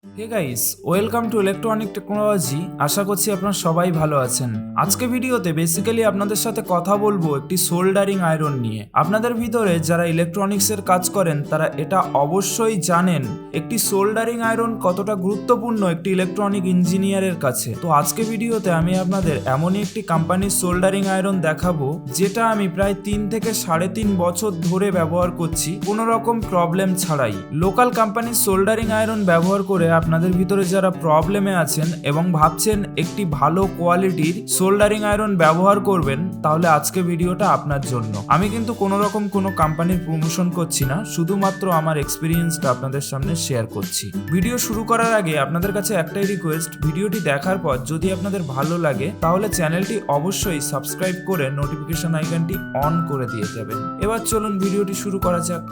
Hey guys, welcome to electronic technology. আশা করছি আপনারা সবাই ভালো আছেন। আজকে ভিডিওতে বেসিক্যালি আপনাদের সাথে কথা বলবো একটি সোল্ডারিং আয়রন নিয়ে। আপনাদের ভিতরে যারা ইলেকট্রনিক্সের কাজ করেন তারা এটা অবশ্যই জানেন একটি সোল্ডারিং আয়রন কতটা গুরুত্বপূর্ণ একটি ইলেকট্রনিক ইঞ্জিনিয়ারের কাছে। তো আজকে ভিডিওতে আমি আপনাদের এমনই একটি কোম্পানির সোল্ডারিং আয়রন দেখাবো যেটা আমি প্রায় 3 থেকে 3.5 বছর ধরে ব্যবহার করছি কোনো রকম প্রবলেম ছাড়াই। লোকাল কোম্পানির সোল্ডারিং আয়রন ব্যবহার করে আপনাদের ভিতরে যারা প্রবলেমে আছেন এবং ভাবছেন একটি ভালো কোয়ালিটির সোল্ডারিং আয়রন ব্যবহার করবেন, তাহলে আজকে ভিডিওটা আপনার জন্য। আমি কিন্তু কোনো রকম কোনো কোম্পানির প্রমোশন করছি না, শুধুমাত্র আমার এক্সপিরিয়েন্সটা আপনাদের সামনে শেয়ার করছি। ভিডিও শুরু করার আগে আপনাদের কাছে একটাই রিকোয়েস্ট, ভিডিওটি দেখার পর যদি আপনাদের ভালো লাগে তাহলে চ্যানেলটি অবশ্যই সাবস্ক্রাইব করে নোটিফিকেশন আইকনটি অন করে দিয়ে যাবেন। এবার চলুন ভিডিওটি শুরু করা যাক।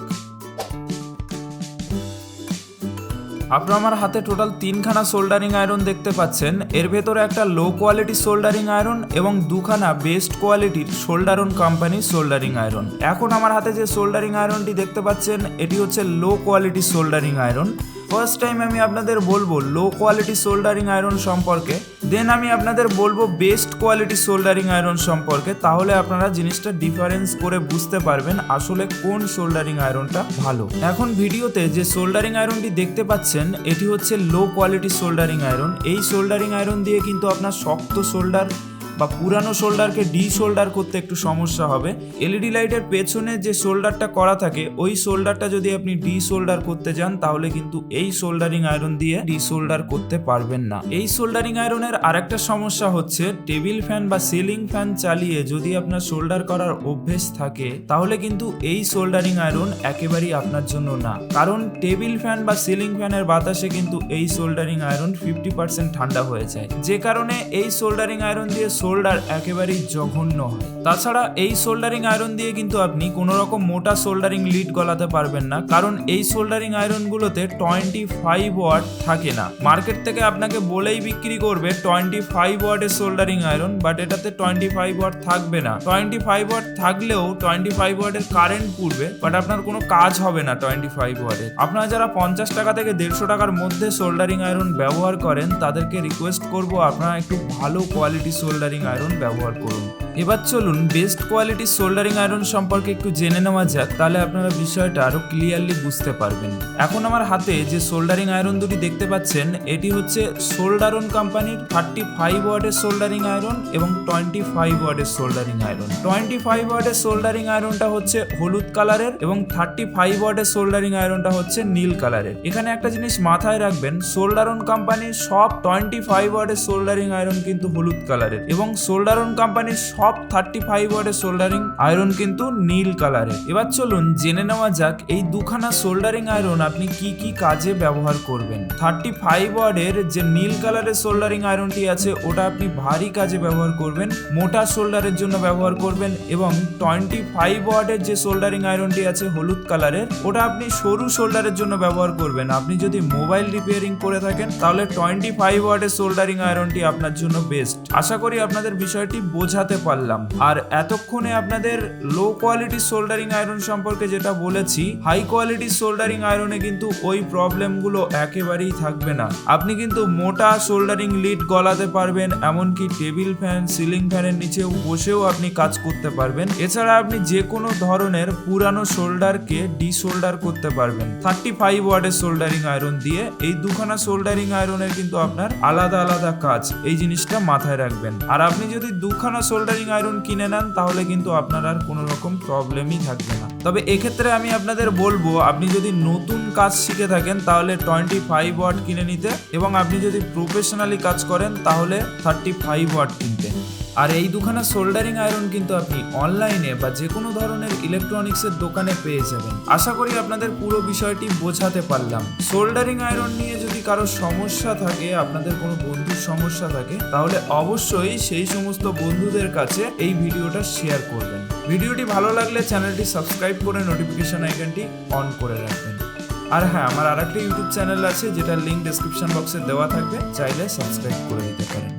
আপনারা আমার হাতে টোটাল 3খানা সোল্ডারিং আয়রন দেখতে পাচ্ছেন। এর ভেতরে একটা লো কোয়ালিটি সোল্ডারিং আয়রন এবং 2খানা বেস্ট কোয়ালিটির সোল্ডারন কোম্পানির সোল্ডারিং আয়রন। এখন আমার হাতে যে সোল্ডারিং আয়রনটি দেখতে পাচ্ছেন এটি হচ্ছে low quality soldering iron. First time আমি আপনাদের বলবো লো কোয়ালিটি সোল্ডারিং আয়রন সম্পর্কে, দেন আমি আপনাদের বলবো বেস্ট কোয়ালিটি সোল্ডারিং আয়রন সম্পর্কে। তাহলে আপনারা জিনিসটা ডিফারেন্স করে বুঝতে পারবেন আসলে কোন সোল্ডারিং আয়রনটা ভালো। এখন ভিডিওতে যে সোল্ডারিং আয়রনটি দেখতে পাচ্ছেন এটি হচ্ছে লো কোয়ালিটি সোল্ডারিং আয়রন। এই সোল্ডারিং আয়রন দিয়ে কিন্তু আপনার শক্ত সোল্ডার বা পুরানো সোল্ডারকে ডি সোল্ডার করতে একটু সমস্যা হবে। এলইডি লাইটের পেছনে যে সোল্ডারটা করা থাকে ওই সোল্ডারটা যদি আপনি ডি সোল্ডার করতে যান তাহলে কিন্তু এই সোল্ডারিং আয়রন দিয়ে ডি সোল্ডার করতে পারবেন না। এই সোল্ডারিং আয়রনের আরেকটা সমস্যা হচ্ছে টেবিল ফ্যান বা সিলিং ফ্যান চালিয়ে যদি আপনার সোল্ডার করার অভ্যেস থাকে তাহলে কিন্তু এই সোল্ডারিং আয়রন একেবারেই আপনার জন্য না। কারণ টেবিল ফ্যান বা সিলিং ফ্যানের বাতাসে কিন্তু এই সোল্ডারিং আয়রন 50% ঠান্ডা হয়ে যায়, যে কারণে এই সোল্ডারিং আয়রন দিয়ে সোল্ডার একেবারেই জঘন্য হয়। তাছাড়া এই সোল্ডারিং আয়রন দিয়ে কিন্তু আপনি কোনো রকম মোটা সোল্ডারিং লিড গলাতে পারবেন না, কারণ এই সোল্ডারিং আয়রন গুলোতে 25 ওয়াট থাকে না। মার্কেট থেকে আপনাকে বলেই বিক্রি করবে 25 ওয়াটের সোল্ডারিং আয়রন, বাট এটাতে 25 ওয়াট থাকবে না। 25 ওয়াট থাকলেও 25 ওয়াটের কারেন্ট পুড়বে, বাট আপনার কোনো কাজ হবে না 25 ওয়াটের। আপনারা যারা 50 টাকা থেকে 150 টাকার মধ্যে সোল্ডারিং আয়রন ব্যবহার করেন তাদেরকে রিকোয়েস্ট করব আপনারা একটু ভালো কোয়ালিটি সোল্ডারিং আয়রন ব্যবহার করুন। এবার চলুন বেস্ট কোয়ালিটি সোল্ডারিং আয়রন সম্পর্কে একটু জেনে নেওয়া যাক, তাহলে আপনারা বিষয়টা আরো ক্লিয়ারলি বুঝতে পারবেন। এখন আমার হাতে যে সোল্ডারিং আয়রন দুটি দেখতে পাচ্ছেন এটি হচ্ছে সোল্ডারন কোম্পানির 35 ওয়াটের সোল্ডারিং আয়রন এবং 25 ওয়াটের সোল্ডারিং আয়রন। 25 ওয়াটের সোল্ডারিং আয়রনটা হচ্ছে হলুদ কালারের এবং 35 ওয়াটের সোল্ডারিং আয়রনটা হচ্ছে নীল কালারের। এখানে একটা জিনিস মাথায় রাখবেন, সোল্ডারন কোম্পানির সব 25 ওয়াটের সোল্ডারিং আয়রন কিন্তু হলুদ কালারের এবং সোল্ডারন কোম্পানির সব 35 ওয়াটের সোল্ডারিং আয়রন কিন্তু নীল কালারের। এবার চলুন জেনে নেওয়া যাক এই দুখানা সোল্ডারিং আয়রন আপনি কি কি কাজে ব্যবহার করবেন। 35 ওয়াটের যে নীল কালারের সোল্ডারিং আয়রনটি আছে ওটা আপনি ভারী কাজে ব্যবহার করবেন, মোটা সোল্ডারের জন্য ব্যবহার করবেন, এবং 25 ওয়াটের যে সোল্ডারিং আয়রনটি আছে হলুদ কালারের ওটা আপনি সরু সোল্ডারের জন্য ব্যবহার করবেন। আপনি যদি মোবাইল রিপেয়ারিং করে থাকেন তাহলে 25 ওয়াটের সোল্ডারিং আয়রনটি আপনার জন্য বেস্ট। আশা করি আপনাদের বিষয়টি বোঝাতে পারলাম। আর এতক্ষণে আপনাদের লো কোয়ালিটি সোল্ডারিং আয়রন সম্পর্কে যেটা বলেছি, হাই কোয়ালিটি সোল্ডারিং আয়রনে কিন্তু ওই প্রবলেমগুলো একেবারেই থাকবে না। আপনি কিন্তু মোটা সোল্ডারিং লিড গলাতে পারবেন, এমনকি টেবিল ফ্যান সিলিং ফ্যানের নিচেও বসেও আপনি কাজ করতে পারবেন। এছাড়া আপনি যে কোনো ধরনের পুরানো সোল্ডারকে ডি সোল্ডার করতে পারবেন 35 ওয়াটের সোল্ডারিং আয়রন দিয়ে। এই দুখানা সোল্ডারিং আয়রনের কিন্তু আপনার আলাদা আলাদা কাজ, এই জিনিসটা মাথায় রাখবেন। আর আপনি যদি দুখানা সোল্ডারিং আয়রন কিনে নেন তাহলে কিন্তু আপনার আর কোনো রকম প্রবলেমই থাকবে না। তবে এক্ষেত্রে আমি আপনাদের বলবো আপনি যদি নতুন কাজ শিখে থাকেন তাহলে 25 ওয়াট কিনে নিতে, এবং আপনি যদি প্রফেশনালি কাজ করেন তাহলে 35 ওয়াট কিনতে। আর এই দুখানা সোল্ডারিং আয়রন কিন্তু আপনি অনলাইনে বা যে কোনো ধরনের ইলেকট্রনিক্সের দোকানে পেয়ে যাবেন। আশা করি আপনাদের পুরো বিষয়টি বোঝাতে পারলাম। সোল্ডারিং আয়রন নিয়ে যদি কারো সমস্যা থাকে, আপনাদের কোনো বন্ধুর সমস্যা থাকে, তাহলে অবশ্যই সেই সমস্ত বন্ধুদের কাছে এই ভিডিওটা শেয়ার করবেন। ভিডিওটি ভালো লাগলে চ্যানেলটি সাবস্ক্রাইব করে নোটিফিকেশন আইকনটি অন করে রাখবেন। আর হ্যাঁ, আমার আরেকটা ইউটিউব চ্যানেল আছে যেটার লিঙ্ক ডেসক্রিপশন বক্সে দেওয়া থাকবে, চাইলে সাবস্ক্রাইব করে দিতে পারেন।